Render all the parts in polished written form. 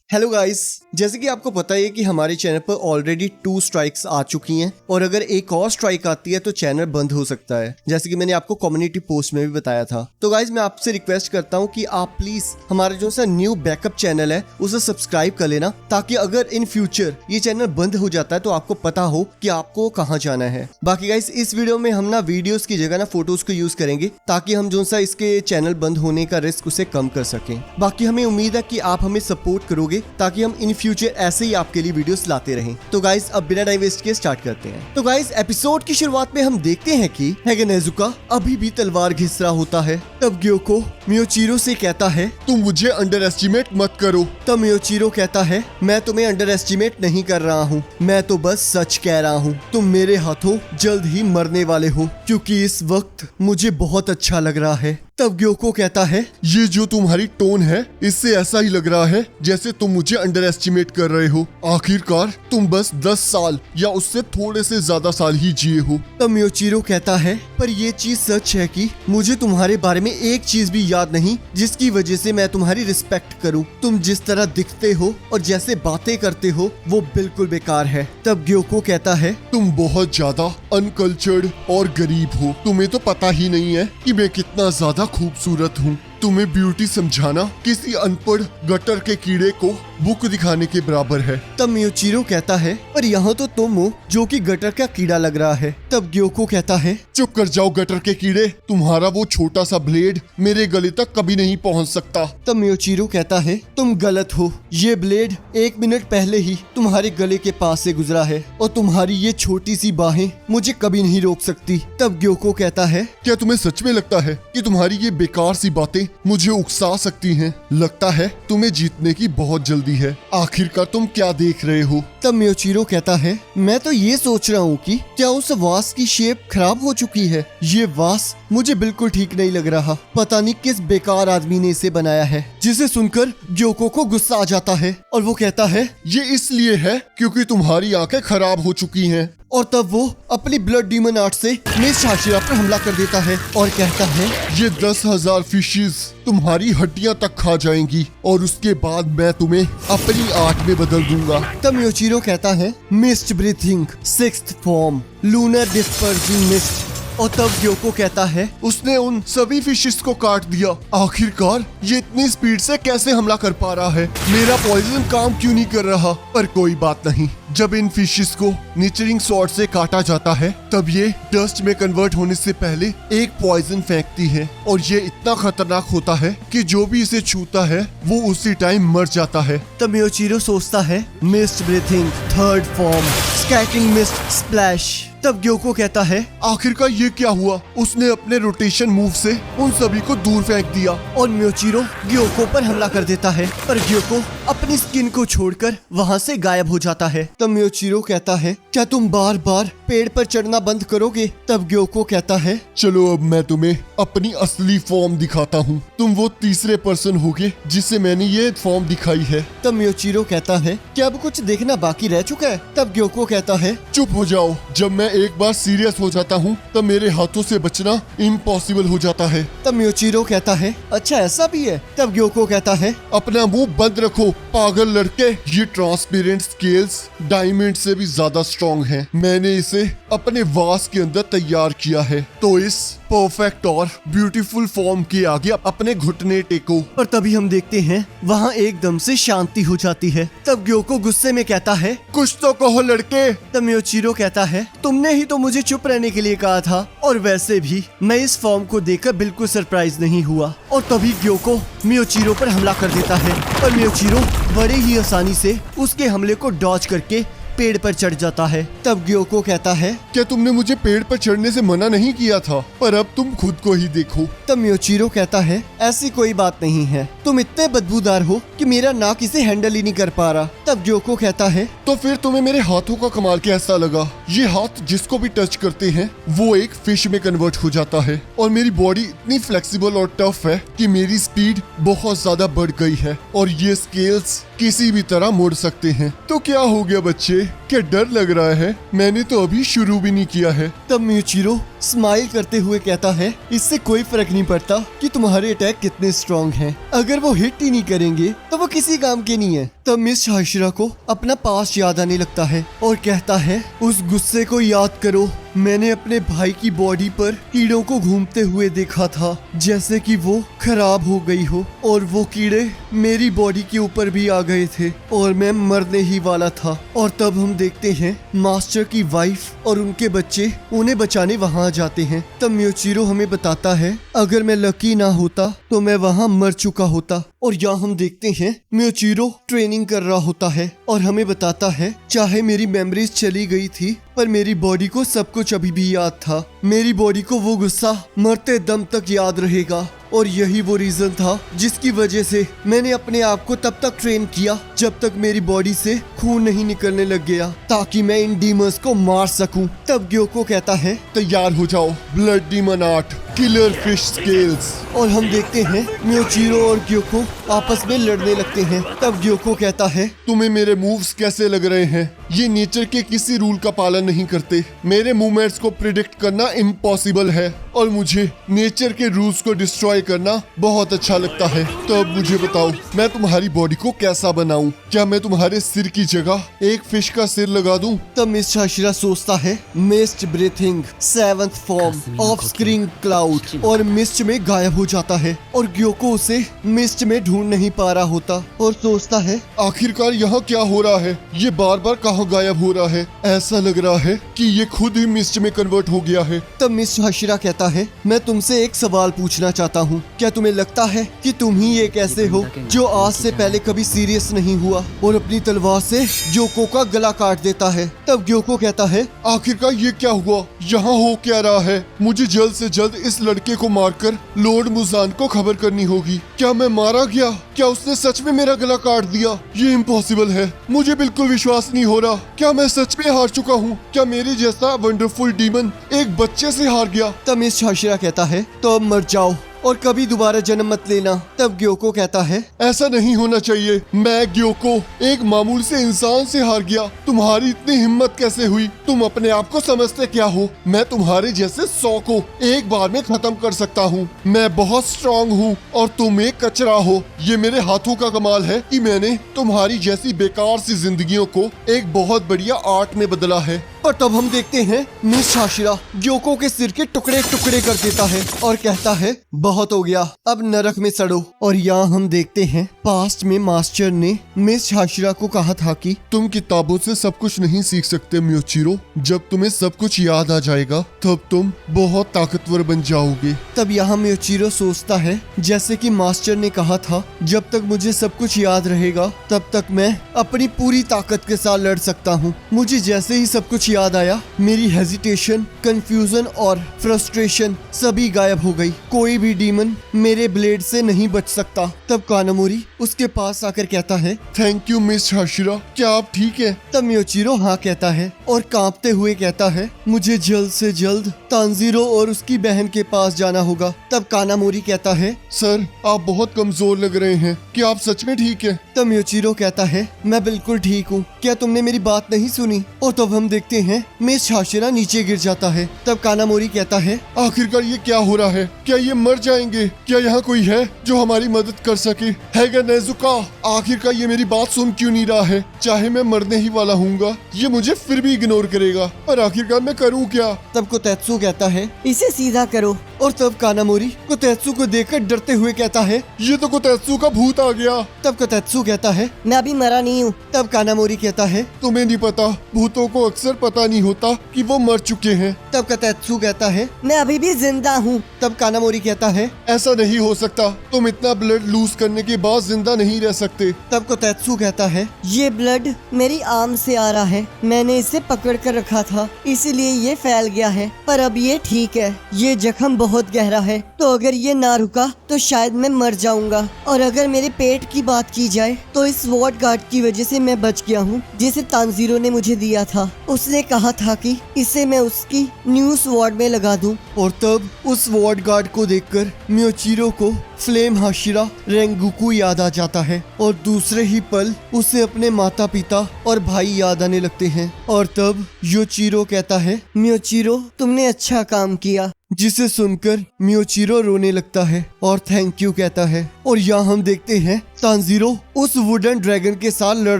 Hello guys, जैसे कि आपको पता है कि हमारे चैनल पर ऑलरेडी 2 स्ट्राइक्स आ चुकी हैं और अगर एक और स्ट्राइक आती है तो चैनल बंद हो सकता है, जैसे कि मैंने आपको कम्युनिटी पोस्ट में भी बताया था। तो गाइस मैं आपसे रिक्वेस्ट करता हूं कि आप प्लीज हमारा जो सा न्यू बैकअप चैनल है उसे सब्सक्राइब कर लेना, ताकि अगर इन फ्यूचर ये चैनल बंद हो जाता है तो आपको पता हो कि आपको कहाँ जाना है। बाकी गाइस इस वीडियो में हम ना वीडियोस की जगह ना फोटोज को यूज करेंगे, ताकि हम जो सा इसके चैनल बंद होने का रिस्क उसे कम कर सकें। बाकी हमें उम्मीद है कि आप हमें सपोर्ट करोगे ताकि हम इन फ्यूचर ऐसे ही आपके लिए वीडियोस लाते रहें। तो गाइस अब बिना टाइम वेस्ट किए स्टार्ट करते हैं। तो गाइस एपिसोड की शुरुआत में हम देखते हैं कि हैगे नेजुका अभी भी तलवार घिस रहा होता है। तब ग्योको मियोचिरो से कहता है तुम मुझे अंडर एस्टिमेट मत करो। तब मियोचिरो कहता है मैं तुम्हें अंडर एस्टिमेट नहीं कर रहा हूँ, मैं तो बस सच कह रहा हूँ। तुम मेरे हाथों जल्द ही मरने वाले हो, क्योंकि इस वक्त मुझे बहुत अच्छा लग रहा है। तब ग्योको कहता है ये जो तुम्हारी टोन है इससे ऐसा ही लग रहा है जैसे तुम मुझे अंडर एस्टिमेट कर रहे हो। आखिरकार तुम बस 10 साल या उससे थोड़े से ज्यादा साल ही जिए हो। तब मियोचिरो कहता है पर ये चीज सच है कि मुझे तुम्हारे बारे में एक चीज भी याद नहीं जिसकी वजह से मैं तुम्हारी रिस्पेक्ट करूं। तुम जिस तरह दिखते हो और जैसे बातें करते हो वो बिल्कुल बेकार है। तब ग्योको कहता है तुम बहुत ज्यादा अनकल्चर्ड और गरीब हो। तुम्हें तो पता ही नहीं है कि मैं कितना ज्यादा खूबसूरत हूँ। तुम्हें ब्यूटी समझाना किसी अनपढ़ गटर के कीड़े को बुक दिखाने के बराबर है। तब मियोचिरो कहता है पर यहाँ तो तुम हो जो कि गटर का कीड़ा लग रहा है। तब ग्योको कहता है चुप कर जाओ गटर के कीड़े, तुम्हारा वो छोटा सा ब्लेड मेरे गले तक कभी नहीं पहुँच सकता। तब मियोचिरो कहता है तुम गलत हो, ये ब्लेड 1 मिनट पहले ही तुम्हारे गले के पास से गुजरा है और तुम्हारी ये छोटी सी बाहें मुझे कभी नहीं रोक सकती। तब ग्योको कहता है क्या तुम्हें सच में लगता है कि तुम्हारी ये बेकार सी बातें मुझे उकसा सकती हैं? लगता है तुम्हें जीतने की बहुत जल्दी है। आखिरकार तुम क्या देख रहे हो? तब मियोचिरो कहता है मैं तो ये सोच रहा हूँ कि क्या उस वास की शेप खराब हो चुकी है। ये वास मुझे बिल्कुल ठीक नहीं लग रहा। पता नहीं किस बेकार आदमी ने इसे बनाया है। जिसे सुनकर ग्योको को गुस्सा आ जाता है और वो कहता है ये इसलिए है क्योंकि तुम्हारी आंखें खराब हो चुकी हैं। और तब वो अपनी ब्लड डीमन आर्ट से मिस हाशिरा पर हमला कर देता है और कहता है ये 10,000 फिशेस तुम्हारी हड्डियां तक खा जाएंगी और उसके बाद मैं तुम्हें अपनी आर्ट में बदल दूंगा। तब मियोचिरो कहता है mist breathing 6th form lunar dispersing mist. और तब ग्योको कहता है उसने उन सभी फिशेस को काट दिया। आखिरकार ये इतनी स्पीड से कैसे हमला कर पा रहा है? मेरा पॉइजन काम क्यों नहीं कर रहा? पर कोई बात नहीं, जब इन फिशेस को निचरिंग स्वॉर्ड से काटा जाता है तब ये डस्ट में कन्वर्ट होने से पहले एक पॉइजन फेंकती है और ये इतना खतरनाक होता है कि जो भी इसे छूता है वो उसी टाइम मर जाता है। तब मियोचिरो सोचता है mist breathing 3rd form scattering mist splash. तब ग्योको कहता है आखिरकार ये क्या हुआ? उसने अपने रोटेशन मूव से उन सभी को दूर फेंक दिया और मियोचिरो ग्योको पर हमला कर देता है, पर ग्योको अपनी स्किन को छोड़कर वहाँ से गायब हो जाता है। तब मियोचिरो कहता है क्या तुम बार बार पेड़ पर चढ़ना बंद करोगे? तब ग्योको कहता है चलो अब मैं तुम्हें अपनी असली फॉर्म दिखाता हूँ। तुम वो तीसरे पर्सन होगे जिसे मैंने ये फॉर्म दिखाई है। तब मियोचिरो कहता है क्या अब कुछ देखना बाकी रह चुका है? तब ग्योको कहता है चुप हो जाओ, जब मैं एक बार सीरियस हो जाता हूँ तब मेरे हाथों से बचना इम्पॉसिबल हो जाता है। तब मियोचिरो कहता है अच्छा ऐसा भी है? तब ग्योको कहता है अपना मुंह बंद रखो पागल लड़के। ये ट्रांसपेरेंट स्केल्स डायमंड से भी ज्यादा स्ट्रॉन्ग हैं। मैंने इसे अपने वास के अंदर तैयार किया है, तो इस परफेक्ट और ब्यूटीफुल फॉर्म के आगे अपने घुटने टेको। और तभी हम देखते हैं वहाँ एकदम से शांति हो जाती है। तब ग्योको गुस्से में कहता है कुछ तो कहो लड़के। तब मियोचिरो कहता है तुमने ही तो मुझे चुप रहने के लिए कहा था, और वैसे भी मैं इस फॉर्म को देखकर बिल्कुल सरप्राइज नहीं हुआ। और तभी ग्योको मियोचिरो पर हमला कर देता है और मियोचिरो बड़े ही आसानी से उसके हमले को डॉज करके पेड़ पर चढ़ जाता है। तब ग्योको कहता है क्या तुमने मुझे पेड़ पर चढ़ने से मना नहीं किया था? पर अब तुम खुद को ही देखो। तब मियोचिरो कहता है ऐसी कोई बात नहीं है, तुम इतने बदबूदार हो कि मेरा नाक इसे हैंडल ही नहीं कर पा रहा। तब ग्योको कहता है तो फिर तुम्हें मेरे हाथों का कमाल कैसा लगा? ये हाथ जिसको भी टच करते हैं वो एक फिश में कन्वर्ट हो जाता है और मेरी बॉडी इतनी फ्लेक्सिबल और टफ है कि मेरी स्पीड बहुत ज्यादा बढ़ गई है और ये स्केल्स किसी भी तरह मुड़ सकते हैं। तो क्या हो गया बच्चे, क्या डर लग रहा है? मैंने तो अभी शुरू भी नहीं किया है। तब मियोचिरो स्माइल करते हुए कहता है, इससे कोई फर्क नहीं पड़ता कि तुम्हारे अटैक कितने स्ट्रॉन्ग हैं। अगर वो हिट ही नहीं करेंगे तो वो किसी काम के नहीं है। तब मिस हाशिरा को अपना पास्ट याद आने लगता है और कहता है, उस गुस्से को याद करो, मैंने अपने भाई की बॉडी पर कीड़ों को घूमते हुए देखा था, जैसे कि वो खराब हो गई हो, और वो कीड़े मेरी बॉडी के ऊपर भी आ गए थे और मैं मरने ही वाला था। और तब हम देखते हैं मास्टर की वाइफ और उनके बच्चे उन्हें बचाने वहां आ जाते हैं। तब म्योचिरो हमें बताता है, अगर मैं लकी ना होता तो मैं वहां मर चुका होता। और यहाँ हम देखते हैं म्योचिरो ट्रेनिंग कर रहा होता है और हमें बताता है, चाहे मेरी मेमोरीज चली गई थी पर मेरी बॉडी को सब कुछ अभी भी याद था। मेरी बॉडी को वो गुस्सा मरते दम तक याद रहेगा और यही वो रीजन था जिसकी वजह से मैंने अपने आप को तब तक ट्रेन किया जब तक मेरी बॉडी से खून नहीं निकलने लग गया, ताकि मैं इन डीमंस को मार सकूं। तब ग्योको कहता है, तैयार हो जाओ, blood demon art, killer fish scales. और हम देखते हैं म्योचिरो और ग्योको आपस में लड़ने लगते हैं। तब ग्योको कहता है, तुम्हें मेरे मूव्स कैसे लग रहे हैं? ये नेचर के किसी रूल का पालन नहीं करते। मेरे मूवमेंट्स को प्रिडिक्ट करना इम्पॉसिबल है और मुझे नेचर के रूल्स को डिस्ट्रॉय करना बहुत अच्छा लगता है। तो अब मुझे बताओ, मैं तुम्हारी बॉडी को कैसा बनाऊं? क्या मैं तुम्हारे सिर की जगह एक फिश का सिर लगा दूं? तब मिस हाशिरा सोचता है, mist breathing, 7th form of screen cloud, और मिस्ट में गायब हो जाता है और ग्योको उसे मिस्ट में ढूंढ नहीं पा रहा होता और सोचता है, आखिरकार यहाँ क्या हो रहा है? ये बार बार कहाँ गायब हो रहा है? ऐसा लग रहा है कि ये खुद ही मिस्ट में कन्वर्ट हो गया है। तब मिस हाशिरा कहता है, मैं तुमसे एक सवाल पूछना चाहता हूँ, क्या तुम्हें लगता है कि तुम ही एक ऐसे हो जो आज से पहले कभी सीरियस नहीं हुआ और अपनी तलवार से ग्योको का गला काट देता है? तब ग्योको कहता है, आखिरकार ये क्या हुआ? यहाँ हो क्या रहा है? मुझे जल्द से जल्द इस लड़के को मारकर लॉर्ड मुजान को खबर करनी होगी। क्या मैं मारा गया? क्या उसने सच में मेरा गला काट दिया? ये इम्पॉसिबल है, मुझे बिल्कुल विश्वास नहीं हो रहा। क्या मैं सच में हार चुका हूँ? क्या मेरे जैसा वंडरफुल डीमन एक बच्चे से हार गया? तब मिस हाशिरा कहता है, तो अब मर जाओ और कभी दोबारा जन्म मत लेना। तब ग्योको कहता है, ऐसा नहीं होना चाहिए। मैं ग्योको एक मामूल से इंसान से हार गया। तुम्हारी इतनी हिम्मत कैसे हुई? तुम अपने आप को समझते क्या हो? मैं तुम्हारे जैसे 100 को एक बार में खत्म कर सकता हूँ। मैं बहुत स्ट्रांग हूँ और तुम एक कचरा हो। ये मेरे हाथों का कमाल है कि मैंने तुम्हारी जैसी बेकार सी जिंदगियों को एक बहुत बढ़िया आर्ट में बदला है। पर तब हम देखते हैं मिस हाशिरा ग्योको के सिर के टुकड़े टुकड़े कर देता है और कहता है, बहुत हो गया, अब नरक में सड़ो। और यहाँ हम देखते हैं पास्ट में मास्टर ने मिस हाशिरा को कहा था कि तुम किताबों से सब कुछ नहीं सीख सकते म्योचिरो। जब तुम्हें सब कुछ याद आ जाएगा तब तुम बहुत ताकतवर बन जाओगे। तब यहाँ म्योचिरो सोचता है, जैसे कि मास्टर ने कहा था, जब तक मुझे सब कुछ याद रहेगा तब तक मैं अपनी पूरी ताकत के साथ लड़ सकता हूँ। मुझे जैसे ही सब कुछ याद आया, मेरी हेजिटेशन, कंफ्यूजन और फ्रस्ट्रेशन सभी गायब हो गई। कोई भी डीमन मेरे ब्लेड से नहीं बच सकता। तब कानामोरी उसके पास आकर कहता है, थैंक यू मिस हाशिरा, क्या आप ठीक है? तब म्योचिरो हाँ कहता है और कांपते हुए कहता है, मुझे जल्द से जल्द तांजीरो और उसकी बहन के पास जाना होगा। तब कानामोरी कहता है, सर आप बहुत कमजोर लग रहे हैं, क्या आप सच में ठीक है? तब म्योचिरो कहता है, मैं बिल्कुल ठीक हूँ, क्या तुमने मेरी बात नहीं सुनी? और तब हम देखते हैं मिस हाशिरा नीचे गिर जाता है। तब कानामोरी कहता है, आखिरकार ये क्या हो रहा है? क्या ये मर जाएंगे? क्या यहाँ कोई है जो हमारी मदद कर सके? हैगा नेजुका, आखिरकार ये मेरी बात सुन क्यों नहीं रहा है? चाहे मैं मरने ही वाला हूँगा, ये मुझे फिर भी इग्नोर करेगा। और आखिरकार मैं करूँ क्या? तब कोतेत्सु कहता है, इसे सीधा करो। और तब कानामोरी कोतेत्सु को देखकर डरते हुए कहता है, ये तो कोतेत्सु का भूत आ गया। तब कोतेत्सु कहता है, मैं अभी मरा नहीं हूँ। तब कानामोरी कहता है, तुम्हें नहीं पता, भूतों को अक्सर पता नहीं होता कि वो मर चुके हैं। तब कोतेत्सु कहता है, मैं अभी भी जिंदा हूँ। तब कानामोरी कहता है, ऐसा नहीं हो सकता, तुम इतना ब्लड लूज करने के बाद जिंदा नहीं रह सकते। तब कोतेत्सु कहता है, ये ब्लड मेरी आर्म से आ रहा है, मैंने इसे पकड़ कर रखा था, इसीलिए ये फैल गया है, पर अब ये ठीक है। ये जख्म बहुत गहरा है, तो अगर ये ना रुका तो शायद मैं मर जाऊंगा। और अगर मेरे पेट की बात की जाए तो इस स्वॉर्ड गार्ड की वजह से मैं बच गया हूँ, जिसे तांजीरो ने मुझे दिया था। उसने कहा था कि इसे मैं उसकी न्यू स्वॉर्ड में लगा दूं। और तब उस स्वॉर्ड गार्ड को देखकर मियोचिरो को फ्लेम हाशिरा रेंगुकू याद आ जाता है और दूसरे ही पल उसे अपने माता पिता और भाई याद आने लगते हैं। और तब योचिरो कहता है, मियोचिरो, तुमने अच्छा काम किया। जिसे सुनकर मियोचिरो रोने लगता है और थैंक यू कहता है। और यहाँ हम देखते हैं तांजीरो उस वुडन ड्रैगन के साथ लड़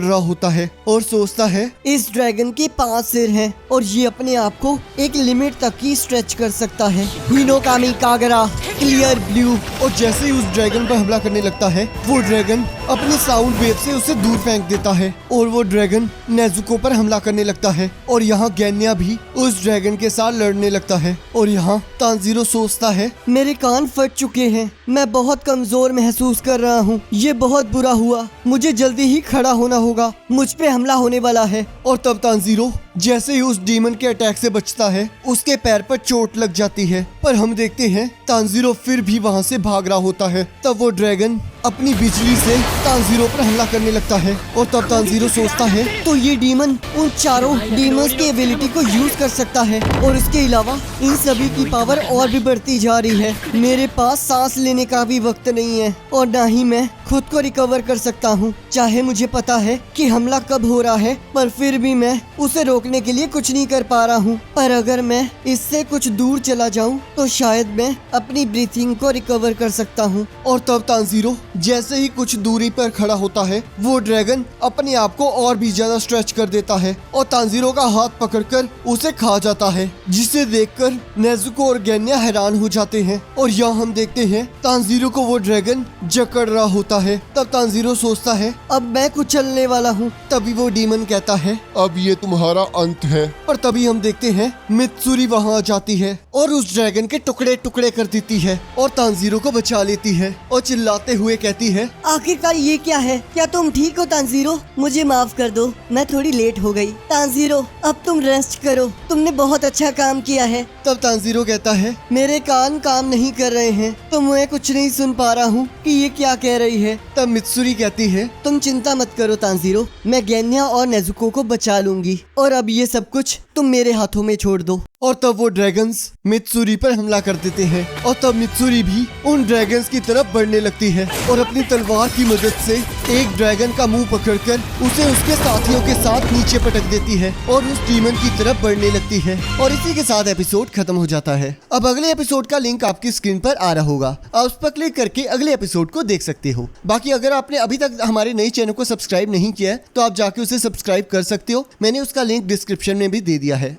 रहा होता है और सोचता है, इस ड्रैगन के 5 सिर हैं और ये अपने आप को एक लिमिट तक ही स्ट्रेच कर सकता है। Hinokami कागरा, clear blue. और जैसे ही उस ड्रैगन पर हमला करने लगता है, वो ड्रैगन अपने साउंड वेव से उसे दूर फेंक देता है और वो ड्रैगन नेजुको पर हमला करने लगता है। और यहाँ गैन्या भी उस ड्रैगन के साथ लड़ने लगता है। और यहाँ तांजीरो सोचता है, मेरे कान फट चुके हैं, मैं बहुत कमजोर महसूस कर रहा हूँ। ये बहुत बुरा हुआ, मुझे जल्दी ही खड़ा होना होगा, मुझ पे हमला होने वाला है। और तब तांजीरो जैसे ही उस डीमन के अटैक से बचता है, उसके पैर पर चोट लग जाती है। पर हम देखते हैं तांजीरो फिर भी वहाँ से भाग रहा होता है। तब वो ड्रैगन अपनी बिजली से तांजीरो पर हमला करने लगता है। और तब तांजीरो सोचता है, तो ये डीमन उन चारों डीमंस की एबिलिटी को यूज कर सकता है और इसके अलावा इन सभी की पावर और भी बढ़ती जा रही है। मेरे पास सांस लेने का भी वक्त नहीं है और ना ही मैं खुद को रिकवर कर सकता हूँ। चाहे मुझे पता है कि हमला कब हो रहा है, पर फिर भी मैं उसे रोकने के लिए कुछ नहीं कर पा रहा हूँ। पर अगर मैं इससे कुछ दूर चला जाऊँ तो शायद मैं अपनी ब्रीथिंग को रिकवर कर सकता हूँ। और तब तांजीरो जैसे ही कुछ दूरी पर खड़ा होता है, वो ड्रैगन अपने आप को और भी ज्यादा स्ट्रेच कर देता है और तांजीरो का हाथ पकड़कर उसे खा जाता है, जिसे देखकर नेजुको और गैन्या हैरान हो जाते हैं। और यहाँ हम देखते हैं तांजीरो को वो ड्रैगन जकड़ रहा होता है। तब तांजीरो सोचता है, अब मैं कुचलने वाला हूँ। तभी वो डीमन कहता है, अब ये तुम्हारा अंत है। पर तभी हम देखते हैं मित्सुरी वहाँ आ जाती है और उस ड्रैगन के टुकड़े टुकड़े कर देती है और तांजीरो को बचा लेती है और चिल्लाते हुए कहती है, आखिरकार ये क्या है? क्या तुम ठीक हो तांजीरो? मुझे माफ कर दो, मैं थोड़ी लेट हो गई। तांजीरो, अब तुम रेस्ट करो, तुमने बहुत अच्छा काम किया है। तब तांजीरो कहता है, मेरे कान काम नहीं कर रहे हैं, तो मैं कुछ नहीं सुन पा रहा हूँ कि ये क्या कह रही है। तब मित्सुरी कहती है, तुम चिंता मत करो तांजीरो, मैं गैन्या और नेजुको को बचा लूंगी और अब ये सब कुछ तुम मेरे हाथों में छोड़ दो। और तब वो ड्रैगन्स मित्सुरी पर हमला कर देते हैं और तब मित्सुरी भी उन ड्रैगन्स की तरफ बढ़ने लगती है और अपनी तलवार की मदद से एक ड्रैगन का मुंह पकड़कर उसे उसके साथियों के साथ नीचे पटक देती है और उस डीमन की तरफ बढ़ने लगती है। और इसी के साथ एपिसोड खत्म हो जाता है। अब अगले एपिसोड का लिंक आपकी स्क्रीन पर आ रहा होगा, आप उस पर क्लिक करके अगले एपिसोड को देख सकते हो। बाकी अगर आपने अभी तक हमारे नए चैनल को सब्सक्राइब नहीं किया है तो आप जाके उसे सब्सक्राइब कर सकते हो, मैंने उसका लिंक डिस्क्रिप्शन में भी दे दिया है।